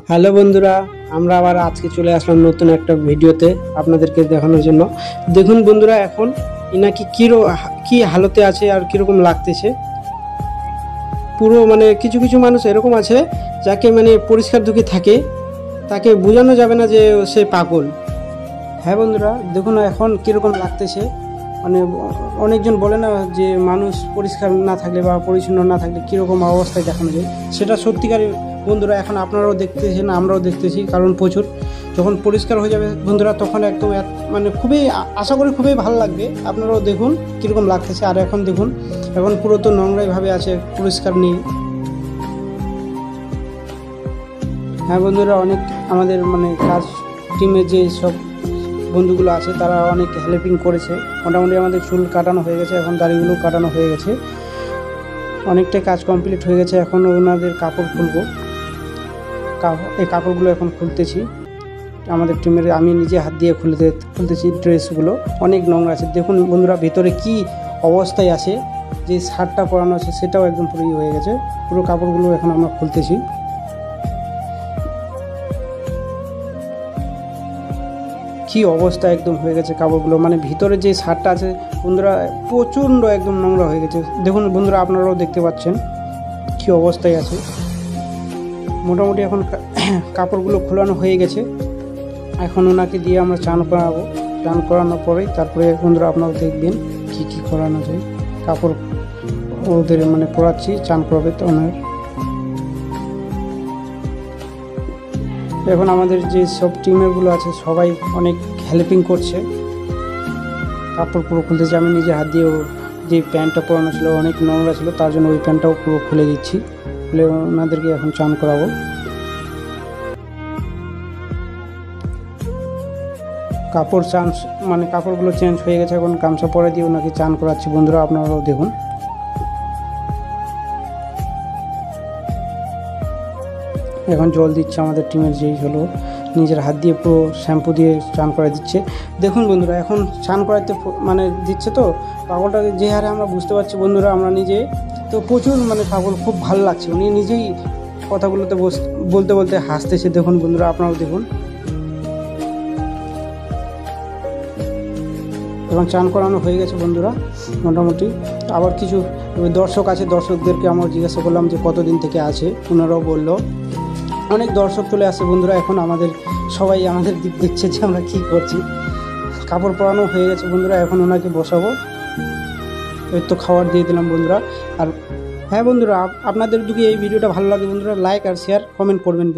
Hello বন্ধুরা, আমরা আবার আজকে চলে আসলাম নতুন একটা ভিডিওতে আপনাদেরকে দেখানোর জন্য। দেখুন বন্ধুরা, এখন ইনাকি কি হালতে আছে আর কীরকম লাগতেছে। পুরো মানে কিছু কিছু মানুষ এরকম আছে যাকে মানে পরিষ্কার দুঃখে থাকে, তাকে বোঝানো যাবে না যে সে পাগল। হ্যাঁ বন্ধুরা, দেখুন এখন কীরকম লাগতেছে। মানে অনেকজন বলে না যে মানুষ পরিষ্কার না থাকলে বা পরিচ্ছন্ন না থাকলে কীরকম অবস্থায় দেখানো যায়, সেটা সত্যিকারের বন্ধুরা এখন আপনারাও দেখতেছেন, আমরাও দেখতেছি। কারণ প্রচুর যখন পরিষ্কার হয়ে যাবে বন্ধুরা, তখন একদম মানে খুবই আশা করি খুবই ভালো লাগবে। আপনারাও দেখুন কীরকম লাগতেছে। আর এখন দেখুন, এখন পুরো তো নোংরাইভাবে আছে, পরিষ্কার নেই। হ্যাঁ বন্ধুরা, অনেক আমাদের মানে কাজ টিমে যে সব বন্ধুগুলো আছে তারা অনেক হেল্পিং করেছে। মোটামুটি আমাদের চুল কাটানো হয়ে গেছে, এখন দাড়িগুলো কাটানো হয়ে গেছে, অনেকটাই কাজ কমপ্লিট হয়ে গেছে। এখন ওনাদের কাপড় খুলবো, এই কাপড়গুলো এখন খুলতেছি আমাদের টিমের। আমি নিজে হাত দিয়ে খুলতেছি ড্রেসগুলো, অনেক নোংরা আছে। দেখুন বন্ধুরা ভিতরে কি অবস্থায় আছে, যে শার্টটা পরানো আছে সেটাও একদম পুরো হয়ে গেছে। পুরো কাপড়গুলো এখন আমরা খুলতেছি। কি অবস্থা একদম হয়ে গেছে কাপড়গুলো, মানে ভিতরে যে শার্টটা আছে বন্ধুরা প্রচণ্ড একদম নোংরা হয়ে গেছে। দেখুন বন্ধুরা, আপনারাও দেখতে পাচ্ছেন কি অবস্থায় আছে। মোটামুটি এখন কাপড়গুলো খোলানো হয়ে গেছে। এখন ওনাকে দিয়ে আমরা চান করাবো। চান করানোর পরেই তারপরে বন্ধুরা আপনারা দেখবেন কি কি করানো যায়। কাপড় ওদের মানে পরাচ্ছি, চান করাবে তো ওনার। এখন আমাদের যে সব টিমেরগুলো আছে সবাই অনেক হেল্পিং করছে, কাপড় পুরো খুলতেছে। আমি নিজে হাত দিয়ে যে প্যান্টটা পরানো ছিল অনেক নোংরা ছিল, তার জন্য ওই প্যান্টটাও পুরো খুলে দিচ্ছি। খুলে ওনাদেরকে এখন চান করাবো। কাপড়গুলো চেঞ্জ হয়ে গেছে, এখন গামছা পরে দিয়ে ওনাকে চান করাচ্ছি বন্ধুরা, আপনারাও দেখুন। এখন জল দিচ্ছে আমাদের টিমের যেই হলো, নিজের হাত দিয়ে পুরো শ্যাম্পু দিয়ে চান করে দিচ্ছে। দেখুন বন্ধুরা, এখন চান করাতে মানে দিচ্ছে তো পাগলটাকে যে হারে আমরা বুঝতে পারছি বন্ধুরা, আমরা নিজে তো প্রচুর মানে পাগল, খুব ভালো লাগছে। উনি নিজেই কথাগুলোতে বলতে বলতে হাসতেছে। দেখুন বন্ধুরা, আপনারাও দেখুন। এবং চান করানো হয়ে গেছে বন্ধুরা মোটামুটি। আবার কিছু দর্শক আছে, দর্শকদেরকে আমরা জিজ্ঞাসা করলাম যে কতদিন থেকে আছে, ওনারাও বললো অনেক দর্শক চলে আসে বন্ধুরা। এখন সবাই আমাদের দিক দেখছে যে আমরা কী করছি। কাপড় পরানো হয়ে গেছে বন্ধুরা, এখন ওনাকে বসাবো। এই তো খাবার দিয়ে দিলাম বন্ধুরা। আর হ্যাঁ বন্ধুরা, আপনাদের যদি এই ভিডিওটা ভালো লাগে বন্ধুরা, লাইক আর শেয়ার কমেন্ট করবেন।